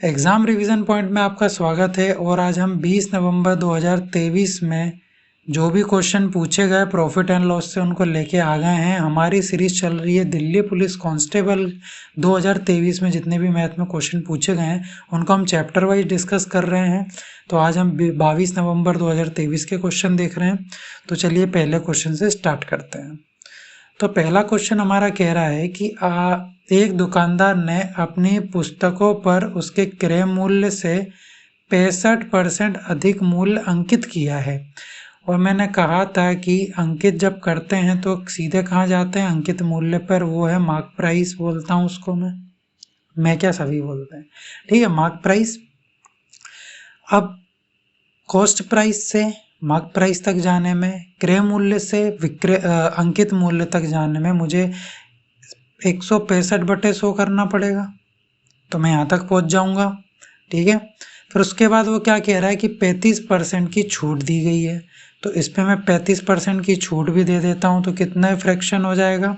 Exam revision point में आपका स्वागत है और आज हम 20 नवंबर 2023 में जो भी क्वेश्चन पूछे गए प्रॉफिट एंड लॉस से उनको लेके आ गए हैं। हमारी सीरीज चल रही है दिल्ली पुलिस कांस्टेबल 2023 में जितने भी मैथ में क्वेश्चन पूछे गए हैं उनको हम चैप्टर वाइज डिस्कस कर रहे हैं। तो आज हम 22 नवंबर 2023 के क्वेश्चन देख रहे हैं। तो चलिए पहले क्वेश्चन से स्टार्ट करते हैं। तो पहला क्वेश्चन हमारा कह रहा है कि एक दुकानदार ने अपनी पुस्तकों पर उसके क्रय मूल्य से 65% अधिक मूल्य अंकित किया है। और मैंने कहा था कि अंकित जब करते हैं तो सीधे कहाँ जाते हैं अंकित मूल्य पर, वो है मार्क प्राइस बोलता हूँ उसको मैं क्या सभी बोलते हैं, ठीक है, मार्क प्राइस। अब कॉस्ट प्राइस से मार्क प्राइस तक जाने में, क्रय मूल्य से अंकित मूल्य तक जाने में मुझे 165/100 करना पड़ेगा। तो मैं यहाँ तक पहुँच जाऊँगा, ठीक है। फिर उसके बाद वो क्या कह रहा है कि 35% की छूट दी गई है। तो इस पर मैं 35% की छूट भी दे देता हूँ। तो कितना फ्रैक्शन हो जाएगा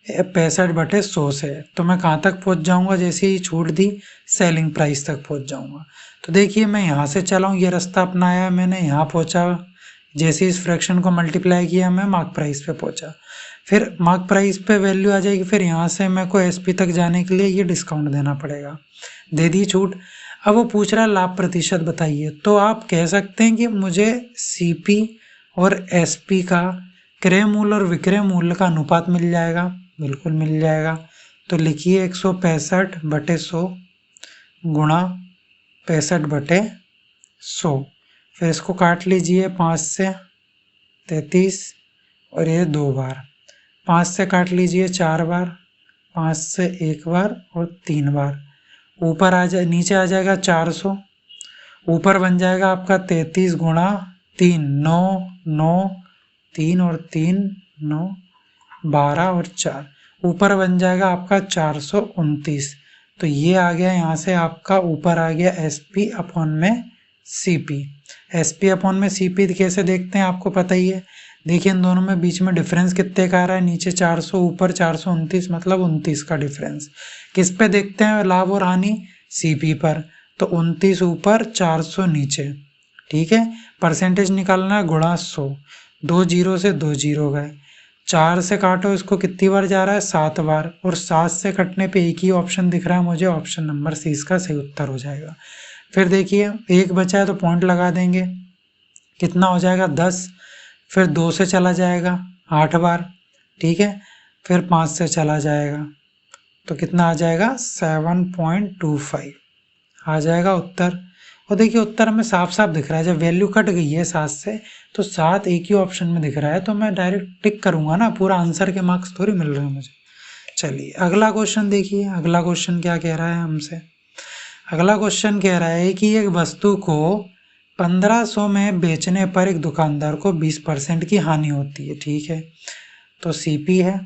65/100 से। तो मैं कहाँ तक पहुँच जाऊँगा, जैसे ही छूट दी सेलिंग प्राइस तक पहुँच जाऊँगा। तो देखिए मैं यहाँ से चला हूँ, ये रास्ता अपनाया मैंने, यहाँ पहुँचा, जैसे इस फ्रैक्शन को मल्टीप्लाई किया मैं मार्क प्राइस पे पहुँचा। फिर मार्क प्राइस पे वैल्यू आ जाएगी। फिर यहाँ से मेरे को एसपी तक जाने के लिए ये डिस्काउंट देना पड़ेगा, दे दी छूट। अब वो पूछ रहा है लाभ प्रतिशत बताइए। तो आप कह सकते हैं कि मुझे सीपी और एसपी का क्रय मूल्य और विक्रय मूल्य का अनुपात मिल जाएगा, बिल्कुल मिल जाएगा। तो लिखिए 165/100 गुणा 65/100। फिर इसको काट लीजिए 5 से 33 और ये 2 बार, 5 से काट लीजिए 4 बार, 5 से 1 बार और 3 बार। ऊपर आ जाए, नीचे आ जाएगा 400, ऊपर बन जाएगा आपका 33 गुणा 3, 9 9 3 और 3 9 12 और 4, ऊपर बन जाएगा आपका 429। तो ये आ गया यहाँ से आपका, ऊपर आ गया एसपी अपॉन में सीपी। एसपी अपॉन में सीपी कैसे देखते हैं आपको पता ही है। देखिए इन दोनों में बीच में डिफरेंस कितने का आ रहा है, नीचे 400 ऊपर 429, मतलब 29 का डिफरेंस। किस पे देखते हैं लाभ और हानि, सीपी पर। तो 29 ऊपर 400 नीचे, ठीक है। परसेंटेज निकालना है गुणा 100, 2 जीरो से 2 जीरो गए, 4 से काटो इसको, कितनी बार जा रहा है 7 बार, और 7 से कटने पे एक ही ऑप्शन दिख रहा है मुझे, ऑप्शन नंबर सी इसका सही उत्तर हो जाएगा। फिर देखिए एक बचा है तो पॉइंट लगा देंगे, कितना हो जाएगा 10। फिर 2 से चला जाएगा 8 बार, ठीक है। फिर 5 से चला जाएगा तो कितना आ जाएगा 7.25 आ जाएगा उत्तर। और देखिए उत्तर में साफ साफ दिख रहा है, जब वैल्यू कट गई है 7 से तो 7 एक ही ऑप्शन में दिख रहा है, तो मैं डायरेक्ट टिक करूंगा ना, पूरा आंसर के मार्क्स थोड़ी मिल रहे हैं मुझे। चलिए अगला क्वेश्चन देखिए, अगला क्वेश्चन क्या कह रहा है हमसे। अगला क्वेश्चन कह रहा है कि एक वस्तु को 1500 में बेचने पर एक दुकानदार को 20% की हानि होती है, ठीक है। तो सीपी है।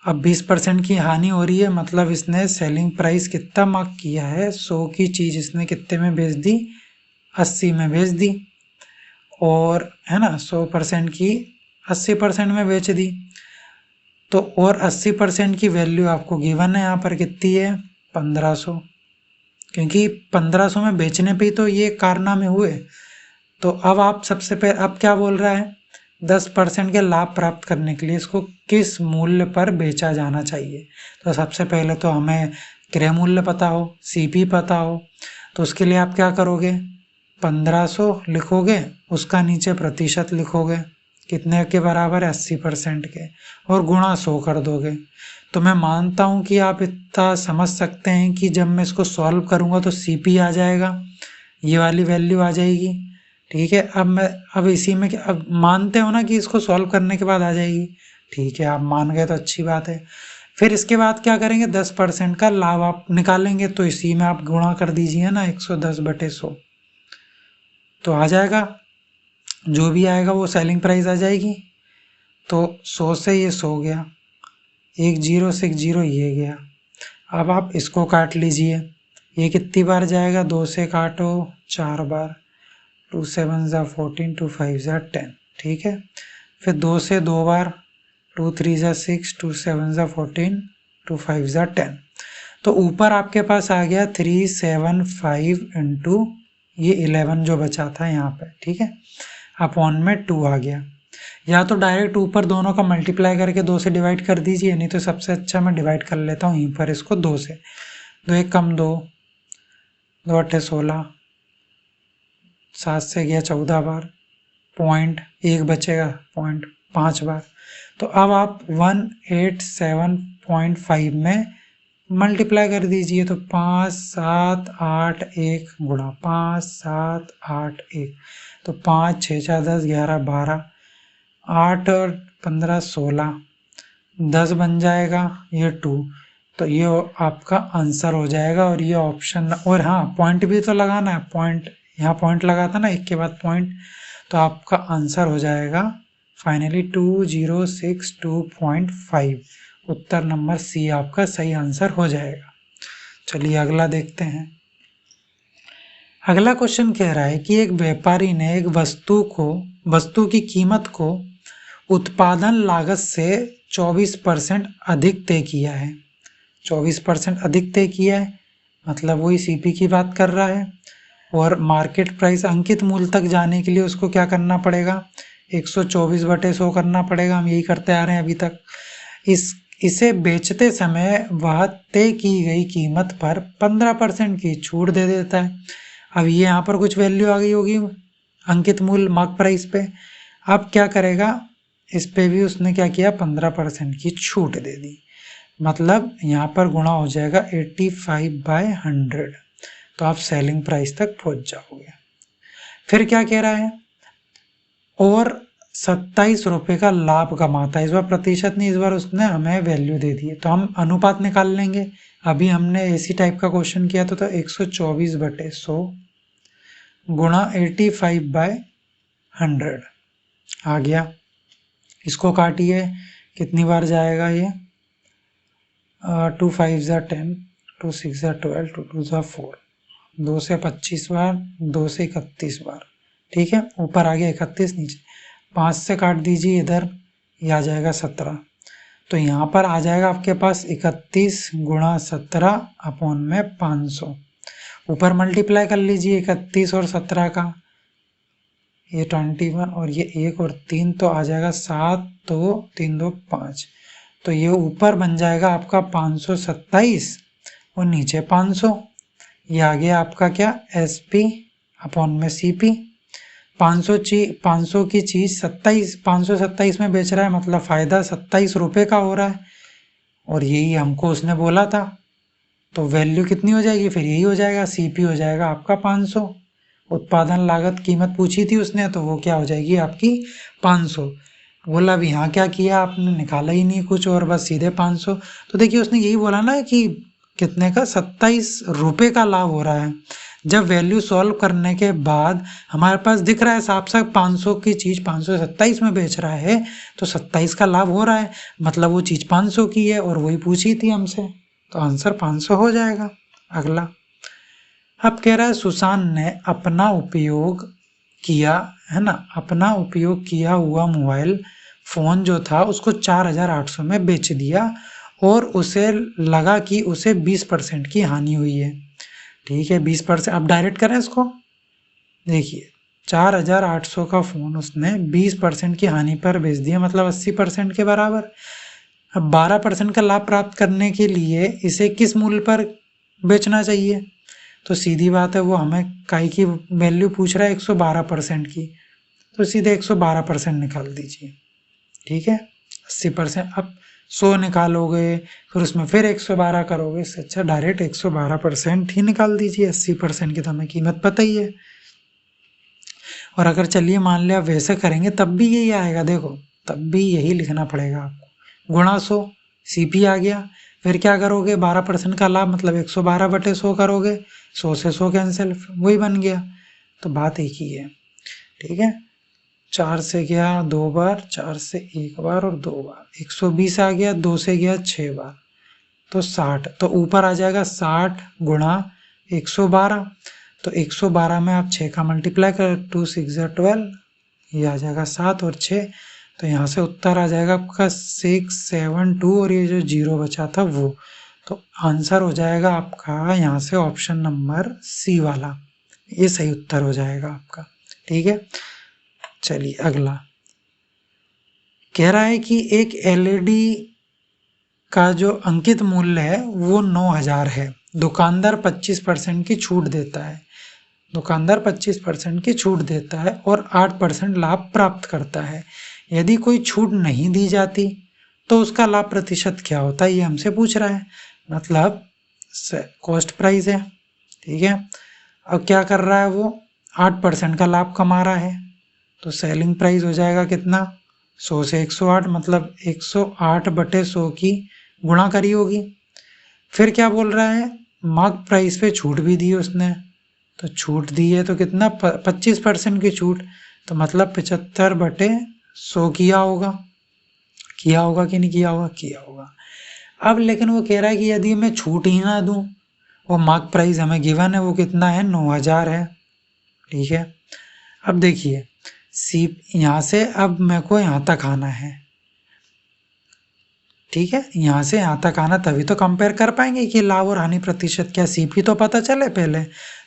अब 20% की हानि हो रही है, मतलब इसने सेलिंग प्राइस कितना मार्क किया है, 100 की चीज़ इसने कितने में बेच दी, 80 में बेच दी, और है ना 100% की 80% में बेच दी। तो और 80% की वैल्यू आपको गिवन है यहाँ पर, कितनी है 1500, क्योंकि 1500 में बेचने पे ही तो ये कारनामे हुए। तो अब आप सबसे पहले, अब क्या बोल रहा है, 10% के लाभ प्राप्त करने के लिए इसको किस मूल्य पर बेचा जाना चाहिए। तो सबसे पहले तो हमें क्रय मूल्य पता हो, सीपी पता हो। तो उसके लिए आप क्या करोगे, 1500 लिखोगे, उसका नीचे प्रतिशत लिखोगे, कितने के बराबर है 80% के, और गुणा 100 कर दोगे। तो मैं मानता हूँ कि आप इतना समझ सकते हैं कि जब मैं इसको सॉल्व करूँगा तो सीपी आ जाएगा, ये वाली वैल्यू आ जाएगी, ठीक है। अब इसी में अब मानते हो ना कि इसको सॉल्व करने के बाद आ जाएगी, ठीक है, आप मान गए तो अच्छी बात है। फिर इसके बाद क्या करेंगे, 10% का लाभ आप निकालेंगे, तो इसी में आप गुणा कर दीजिए ना 110/100, तो आ जाएगा, जो भी आएगा वो सेलिंग प्राइस आ जाएगी। तो 100 से ये 100 गया, 1 जीरो से 1 जीरो ये गया। अब आप इसको काट लीजिए, ये कितनी बार जाएगा, 2 से काटो 4 बार, 2 7 ज़ा 14, 2 5 ज़ा 10, ठीक है। फिर 2 से 2 बार, 2 3 ज़ा 6, 2 7 ज़ा 14, 2 5 ज़ा 10। तो ऊपर आपके पास आ गया 375 इंटू ये 11 जो बचा था यहाँ पे, ठीक है, अपॉन में 2 आ गया। या तो डायरेक्ट ऊपर दोनों का मल्टीप्लाई करके 2 से डिवाइड कर दीजिए, नहीं तो सबसे अच्छा मैं डिवाइड कर लेता हूँ यहीं पर इसको 2 से। 2 एक कम 2, 2 अट्ठे 16, 7 से गया 14 बार, पॉइंट 1 बचेगा, पॉइंट 5 बार। तो अब आप 187.5 में मल्टीप्लाई कर दीजिए, तो 5 7 8 1 गुणा 5 7 8 1, तो 5 6 4 10 11 12, 8 और 15 16, 10 बन जाएगा ये 2। तो ये आपका आंसर हो जाएगा। और ये ऑप्शन, और हाँ पॉइंट भी तो लगाना है, पॉइंट यहाँ पॉइंट लगा था ना, एक के बाद पॉइंट, तो आपका आंसर हो जाएगा फाइनली 2062.5। उत्तर नंबर सी आपका सही आंसर हो जाएगा। चलिए अगला देखते हैं। अगला क्वेश्चन कह रहा है कि एक व्यापारी ने एक वस्तु की कीमत को उत्पादन लागत से 24% अधिक तय किया है। 24% अधिक तय किया है मतलब वही सीपी की बात कर रहा है। और मार्केट प्राइस अंकित मूल्य तक जाने के लिए उसको क्या करना पड़ेगा, 124/100 करना पड़ेगा। हम यही करते आ रहे हैं अभी तक। इसे बेचते समय वह तय की गई कीमत पर 15% की छूट दे देता है। अब ये यहाँ पर कुछ वैल्यू आ गई होगी अंकित मूल्य मार्क प्राइस पे। अब क्या करेगा, इस पे भी उसने क्या किया, 15% की छूट दे दी। मतलब यहाँ पर गुणा हो जाएगा 85/100, तो आप सेलिंग प्राइस तक पहुंच जाओगे। फिर क्या कह रहा है, और 27 रुपये का लाभ कमाता है। इस बार प्रतिशत नहीं, इस बार उसने हमें वैल्यू दे दी है, तो हम अनुपात निकाल लेंगे। अभी हमने इसी टाइप का क्वेश्चन किया था, तो 124/100 गुणा 85/100 आ गया। इसको काटिए, कितनी बार जाएगा ये, 2 5 ज़ा 10, 2 6 ज़ा 12, 2 2 ज़ा 4, 2 से 25 बार, 2 से 31 बार, ठीक है। ऊपर आ गया 31, नीचे 5 से काट दीजिए इधर, ये आ जाएगा 17। तो यहाँ पर आ जाएगा आपके पास 31 गुणा 17 अपॉन में 500। ऊपर मल्टीप्लाई कर लीजिए 31 और 17 का, ये 21 और ये 1 और 3, तो आ जाएगा 7 2 3 2 5। तो ये ऊपर बन जाएगा आपका 527 और नीचे 500। ये आ गया आपका क्या, SP अपॉन में CP। 500 की चीज़ 527 में बेच रहा है, मतलब फ़ायदा 27 रुपये का हो रहा है। और यही हमको उसने बोला था, तो वैल्यू कितनी हो जाएगी, फिर यही हो जाएगा, CP हो जाएगा आपका 500। उत्पादन लागत कीमत पूछी थी उसने, तो वो क्या हो जाएगी आपकी 500। बोला अब यहाँ क्या किया आपने, निकाला ही नहीं कुछ और बस सीधे 500। तो देखिए उसने यही बोला ना कि कितने का, 27 रुपये का लाभ हो रहा है। जब वैल्यू सॉल्व करने के बाद हमारे पास दिख रहा है साफ साफ 500 की चीज़ 527 में बेच रहा है, तो 27 का लाभ हो रहा है, मतलब वो चीज़ 500 की है और वही पूछी थी हमसे, तो आंसर 500 हो जाएगा। अगला अब कह रहा है सुशांत ने अपना उपयोग किया, है ना, अपना उपयोग किया हुआ मोबाइल फ़ोन जो था उसको 4800 में बेच दिया और उसे लगा कि उसे 20% की हानि हुई है। ठीक है, 20%। अब डायरेक्ट करें इसको, देखिए 4800 का फ़ोन उसने 20% की हानि पर बेच दिया, मतलब 80% के बराबर। अब 12% का लाभ प्राप्त करने के लिए इसे किस मूल्य पर बेचना चाहिए, तो सीधी बात है वो हमें काई की वैल्यू पूछ रहा है 112% की, तो सीधे 112% निकाल दीजिए। ठीक है, 80%, अब 100 निकालोगे फिर उसमें फिर 112 करोगे, इससे अच्छा डायरेक्ट 112% ही निकाल दीजिए। 80% की तो हमें कीमत पता ही है। और अगर चलिए मान लिया वैसे करेंगे तब भी यही आएगा, देखो तब भी यही लिखना पड़ेगा आपको, गुणा 100, CP आ गया। फिर क्या करोगे, 12% का लाभ मतलब 112/100 करोगे, 100 से 100 कैंसिल, वही बन गया। तो बात एक ही है। ठीक है, 4 से गया 2 बार, 4 से 1 बार और 2 बार, 120 आ गया, 2 से गया 6 बार, तो 60। तो ऊपर आ जाएगा 60 गुणा 112, तो 112 में आप 6 का मल्टीप्लाई कर, 2 6 ज़ा 12, ये आ जाएगा 7 और 6, तो यहाँ से उत्तर आ जाएगा आपका 672 और ये जो 0 बचा था वो, तो आंसर हो जाएगा आपका यहाँ से ऑप्शन नंबर सी वाला, ये सही उत्तर हो जाएगा आपका। ठीक है, चलिए अगला कह रहा है कि एक एलईडी का जो अंकित मूल्य है वो 9,000 है, दुकानदार 25% की छूट देता है, दुकानदार 25% की छूट देता है और 8% लाभ प्राप्त करता है। यदि कोई छूट नहीं दी जाती तो उसका लाभ प्रतिशत क्या होता है, ये हमसे पूछ रहा है। मतलब कॉस्ट प्राइस है, ठीक है। अब क्या कर रहा है वो, 8% का लाभ कमा रहा है, तो सेलिंग प्राइस हो जाएगा कितना, 100 से 108, मतलब 108/100 की गुणा करी होगी। फिर क्या बोल रहा है, मार्क प्राइस पे छूट भी दी उसने, तो छूट दी है तो कितना, 25% की छूट, तो मतलब 75/100 किया होगा कि नहीं किया होगा, किया होगा। अब लेकिन वो कह रहा है कि यदि मैं छूट ही ना दूं, वो मार्क प्राइस हमें गिवन है वो कितना है, 9,000 है। ठीक है, अब देखिए सी यहाँ से अब मेरे को यहाँ तक आना है, ठीक है, यहाँ से यहाँ तक आना तभी तो कंपेयर कर पाएंगे कि लाभ और हानि प्रतिशत क्या, सीपी तो पता चले पहले,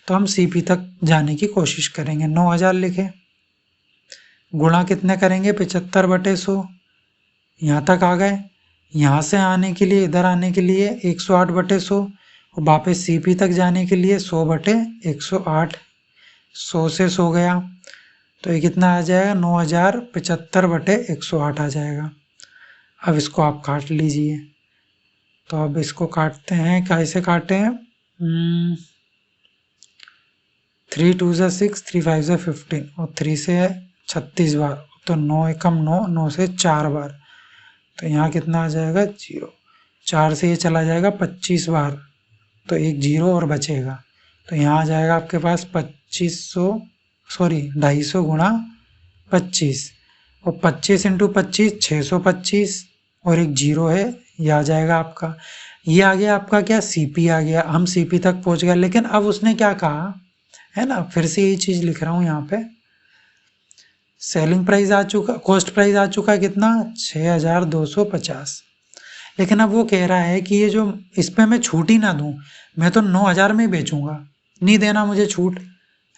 तो हम सीपी तक जाने की कोशिश करेंगे। 9,000 लिखे, गुणा कितने करेंगे, 75/100, यहाँ तक आ गए। यहाँ से आने के लिए, इधर आने के लिए 108/100 और वापस सीपी तक जाने के लिए 100/108, 100 से 100 गया तो ये कितना आ जाएगा, 9,075/108 आ जाएगा। अब इसको आप काट लीजिए, तो अब इसको काटते हैं, कैसे काटे हैं, 3 2 ज़ा 6, 3 5 ज़ा 15 और 3 से 36 बार, तो 9 एकम 9, 9 से 4 बार, तो यहाँ कितना आ जाएगा, 0। 4 से ये चला जाएगा 25 बार, तो एक 0 और बचेगा, तो यहाँ आ जाएगा आपके पास 250 गुणा 25, और 25 × 25 625 और एक 0 है, ये आ जाएगा आपका। ये आ गया आपका क्या, सीपी आ गया, हम सीपी तक पहुँच गए। लेकिन अब उसने क्या कहा है ना, फिर से यही चीज़ लिख रहा हूँ यहाँ पे, सेलिंग प्राइस आ चुका, कॉस्ट प्राइस आ चुका है कितना, 6,250। लेकिन अब वो कह रहा है कि ये जो इस पर मैं छूट ही ना दूँ, मैं तो 9,000 में ही बेचूंगा, नहीं देना मुझे छूट,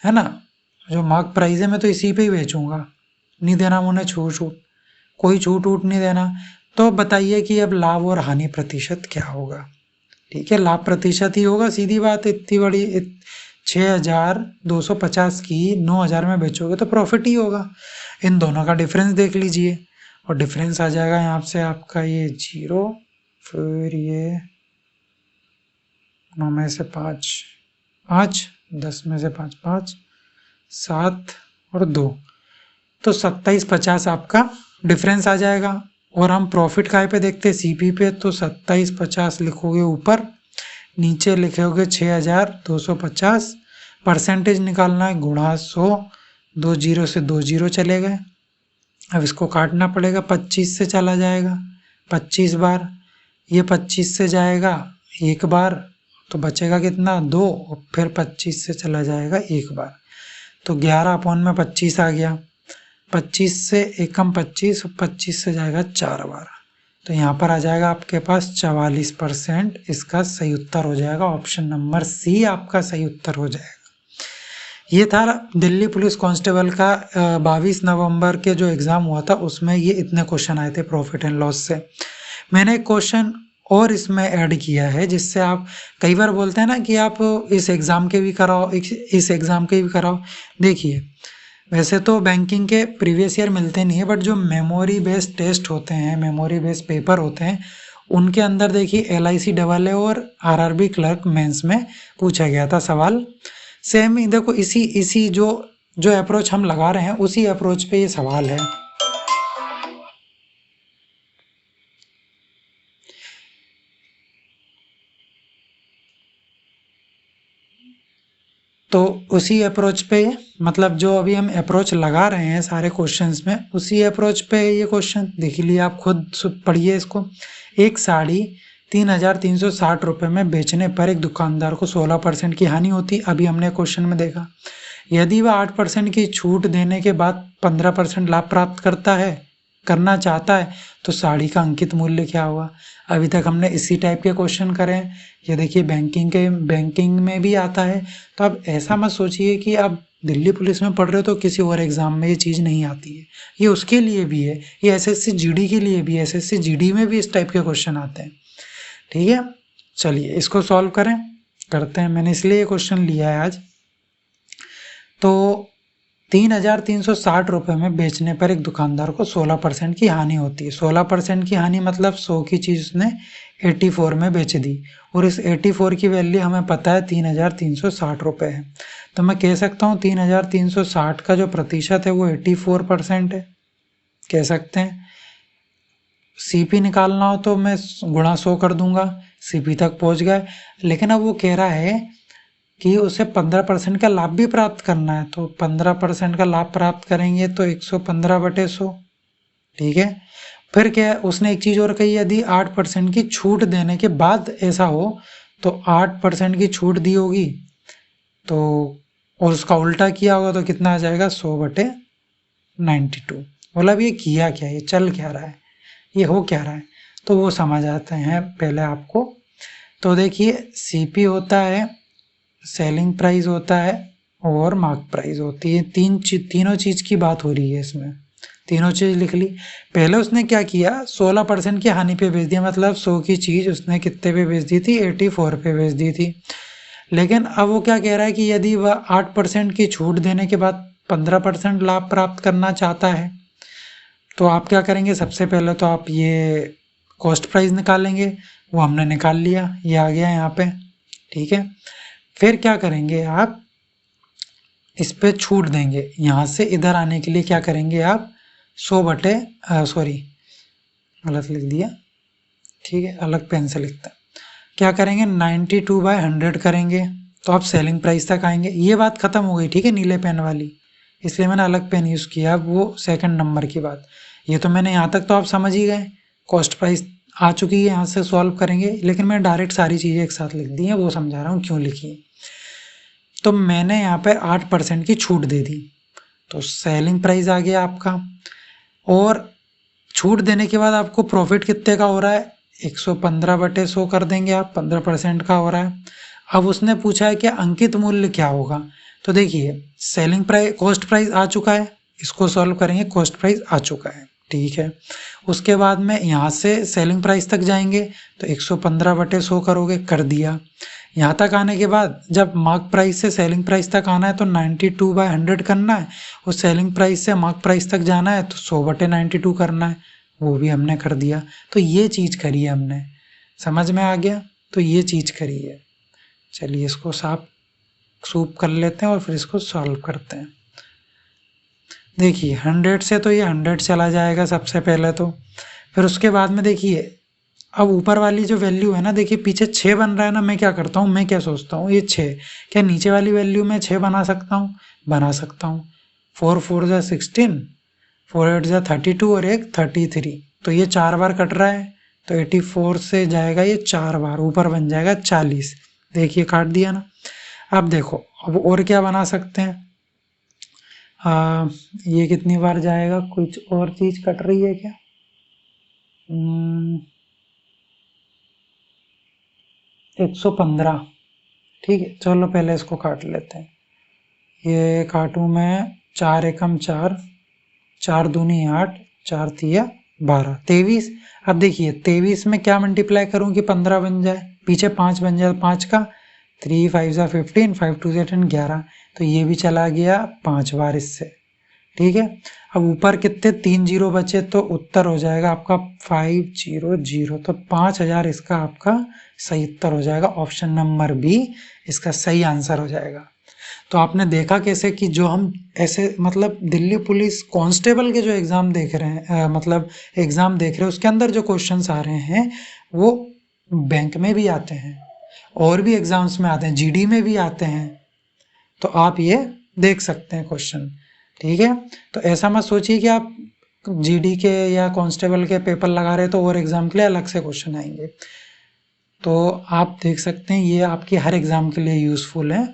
है ना, जो मार्क प्राइस है मैं तो इसी पे ही बेचूंगा, नहीं देना मुझे छूट, कोई छूट वूट नहीं देना। तो बताइए कि अब लाभ और हानि प्रतिशत क्या होगा। ठीक है, लाभ प्रतिशत ही होगा, सीधी बात, इतनी बड़ी 6,250 की 9,000 में बेचोगे तो प्रॉफिट ही होगा। इन दोनों का डिफरेंस देख लीजिए, और डिफरेंस आ जाएगा यहाँ से आपका ये 0, फिर ये 9 में से 5 5, 10 में से 5 5, 7 और 2, तो 2750 आपका डिफरेंस आ जाएगा। और हम प्रॉफिट काय पे देखते हैं, सीपी पे, तो 2750 लिखोगे ऊपर, नीचे लिखोगे 6,250, परसेंटेज निकालना है, गुणा 100, 2 0 से 2 0 चले गए। अब इसको काटना पड़ेगा, 25 से चला जाएगा 25 बार, ये 25 से जाएगा एक बार, तो बचेगा कितना, 2, और फिर 25 से चला जाएगा एक बार, तो 11/25 आ गया। 25 से एकम 25, 25 से जाएगा 4 बार, तो यहाँ पर आ जाएगा आपके पास 44%, इसका सही उत्तर हो जाएगा ऑप्शन नंबर सी, आपका सही उत्तर हो जाएगा। ये था दिल्ली पुलिस कांस्टेबल का 22 नवंबर के जो एग्ज़ाम हुआ था, उसमें ये इतने क्वेश्चन आए थे प्रॉफिट एंड लॉस से। मैंने एक क्वेश्चन और इसमें ऐड किया है, जिससे आप कई बार बोलते हैं ना कि आप इस एग्ज़ाम के भी कराओ, इस एग्ज़ाम के भी कराओ। देखिए, वैसे तो बैंकिंग के प्रीवियस ईयर मिलते नहीं है, बट जो मेमोरी बेस्ड टेस्ट होते हैं, मेमोरी बेस्ड पेपर होते हैं, उनके अंदर देखिए LIC AA और RRB क्लर्क मेंस में पूछा गया था सवाल। सेम ही देखो, इसी जो अप्रोच हम लगा रहे हैं, उसी अप्रोच पे ये सवाल है। तो उसी अप्रोच पे, मतलब जो अभी हम अप्रोच लगा रहे हैं सारे क्वेश्चंस में, उसी अप्रोच पे ये क्वेश्चन देख लीजिए, आप खुद पढ़िए इसको। एक साड़ी 3,360 रुपये में बेचने पर एक दुकानदार को 16% की हानि होती, अभी हमने क्वेश्चन में देखा। यदि वह 8% की छूट देने के बाद 15% लाभ प्राप्त करना चाहता है तो साड़ी का अंकित मूल्य क्या हुआ। अभी तक हमने इसी टाइप के क्वेश्चन करे हैं। ये देखिए बैंकिंग में भी आता है। तो आप ऐसा मत सोचिए कि आप दिल्ली पुलिस में पढ़ रहे हो तो किसी और एग्जाम में ये चीज़ नहीं आती है। ये उसके लिए भी है, ये एसएससी जीडी के लिए भी है। एसएससी जीडी में भी इस टाइप के क्वेश्चन आते हैं। ठीक है, चलिए इसको सॉल्व करते हैं। मैंने इसलिए ये क्वेश्चन लिया है आज। तो 3,360 रुपये में बेचने पर एक दुकानदार को 16% की हानि होती है। 16% की हानि मतलब 100 की चीज़ उसने 84 में बेच दी, और इस 84 की वैल्यू हमें पता है 3,360 रुपये है। तो मैं कह सकता हूँ 3,360 का जो प्रतिशत है वो 84% है, कह सकते हैं। सीपी निकालना हो तो मैं गुणा 100 कर दूंगा, सीपी तक पहुँच गए। लेकिन अब वो कह रहा है कि उसे 15% का लाभ भी प्राप्त करना है, तो 15% का लाभ प्राप्त करेंगे तो 115/100। ठीक है, फिर क्या उसने एक चीज़ और कही, यदि 8% की छूट देने के बाद ऐसा हो तो 8% की छूट दी होगी तो, और उसका उल्टा किया होगा तो कितना आ जाएगा 100/92। मतलब ये किया क्या, ये चल क्या रहा है, ये हो क्या रहा है, तो वो समझ आते हैं पहले आपको। तो देखिए सीपी होता है, सेलिंग प्राइस होता है और मार्क प्राइस होती है। तीनों चीज़ की बात हो रही है इसमें, तीनों चीज़ लिख ली। पहले उसने क्या किया, 16% की हानि पे बेच दिया, मतलब 100 की चीज़ उसने कितने पे बेच दी थी, 84 पे बेच दी थी। लेकिन अब वो क्या कह रहा है कि यदि वह 8% की छूट देने के बाद 15% लाभ प्राप्त करना चाहता है तो आप क्या करेंगे, सबसे पहले तो आप ये कॉस्ट प्राइस निकालेंगे। वो हमने निकाल लिया, ये आ गया यहाँ पे। ठीक है, फिर क्या करेंगे, आप इस पे छूट देंगे। यहाँ से इधर आने के लिए क्या करेंगे आप, 100 गलत लिख दिया, ठीक है, अलग पेन से लिखता। क्या करेंगे, 92/100 करेंगे तो आप सेलिंग प्राइस तक आएंगे। ये बात खत्म हो गई, ठीक है, नीले पेन वाली, इसलिए मैंने अलग पेन यूज़ किया। अब वो सेकंड नंबर की बात, ये तो मैंने यहाँ तक तो आप समझ ही गए, कॉस्ट प्राइस आ चुकी है, यहाँ से सॉल्व करेंगे। लेकिन मैं डायरेक्ट सारी चीज़ें एक साथ लिख दी हैं, वो समझा रहा हूँ क्यों लिखी है। तो मैंने यहाँ पे 8% की छूट दे दी, तो सेलिंग प्राइस आ गया आपका। और छूट देने के बाद आपको प्रॉफिट कितने का हो रहा है, 115/100 कर देंगे आप, 15% का हो रहा है। अब उसने पूछा है कि अंकित मूल्य क्या होगा। तो देखिए सेलिंग प्राइस, कॉस्ट प्राइस आ चुका है, इसको सॉल्व करेंगे, कॉस्ट प्राइस आ चुका है, ठीक है। उसके बाद में यहाँ से सेलिंग प्राइस तक जाएंगे तो 115/100 करोगे, कर दिया। यहाँ तक आने के बाद जब मार्क प्राइस से सेलिंग प्राइस तक आना है तो 92/100 करना है, और सेलिंग प्राइस से मार्क प्राइस तक जाना है तो 100/92 करना है, वो भी हमने कर दिया। तो ये चीज़ करी है हमने, समझ में आ गया, तो ये चीज़ करी है। चलिए इसको साफ सूप कर लेते हैं और फिर इसको सॉल्व करते हैं। देखिए 100 से तो ये 100 चला जाएगा सबसे पहले तो, फिर उसके बाद में देखिए अब ऊपर वाली जो वैल्यू है ना, देखिए पीछे 6 बन रहा है ना, मैं क्या करता हूँ, मैं क्या सोचता हूँ, ये 6, क्या नीचे वाली वैल्यू में 6 बना सकता हूँ, बना सकता हूँ। 4 4 जा 16, 4 8 जा 32 और एक 33, तो ये 4 बार कट रहा है, तो 84 से जाएगा ये 4 बार, ऊपर बन जाएगा 40। देखिए काट दिया ना। अब देखो अब और क्या बना सकते हैं, ये कितनी बार जाएगा, कुछ और चीज़ कट रही है क्या, 115, ठीक है। चलो पहले इसको काट लेते हैं, ये काटूँ मैं, 4 एकम 4, 4 दूनी 8, 4 तिया 12, 23। अब देखिए 23 में क्या मल्टीप्लाई करूँ कि 15 बन जाए, पीछे 5 बन जाए, 5 का 3 5 जा 15, 5 2 जा 10, 11, तो ये भी चला गया 5 बार इससे, ठीक है। अब ऊपर कितने 3 जीरो बचे, तो उत्तर हो जाएगा आपका 500, तो 5000 इसका आपका सही उत्तर हो जाएगा। ऑप्शन नंबर बी इसका सही आंसर हो जाएगा। तो आपने देखा कैसे कि जो हम ऐसे मतलब दिल्ली पुलिस कांस्टेबल के जो एग्ज़ाम देख रहे हैं, मतलब एग्ज़ाम देख रहे हैं, उसके अंदर जो क्वेश्चंस आ रहे हैं वो बैंक में भी आते हैं और भी एग्ज़ाम्स में आते हैं, जीडी में भी आते हैं, तो आप ये देख सकते हैं क्वेश्चन, ठीक है। तो ऐसा मत सोचिए कि आप जीडी के या कांस्टेबल के पेपर लगा रहे तो और एग्ज़ाम के लिए अलग से क्वेश्चन आएंगे, तो आप देख सकते हैं ये आपके हर एग्ज़ाम के लिए यूज़फुल है।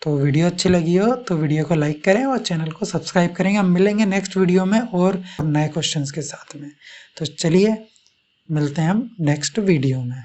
तो वीडियो अच्छी लगी हो तो वीडियो को लाइक करें और चैनल को सब्सक्राइब करेंगे। हम मिलेंगे नेक्स्ट वीडियो में और नए क्वेश्चंस के साथ में। तो चलिए मिलते हैं हम नेक्स्ट वीडियो में।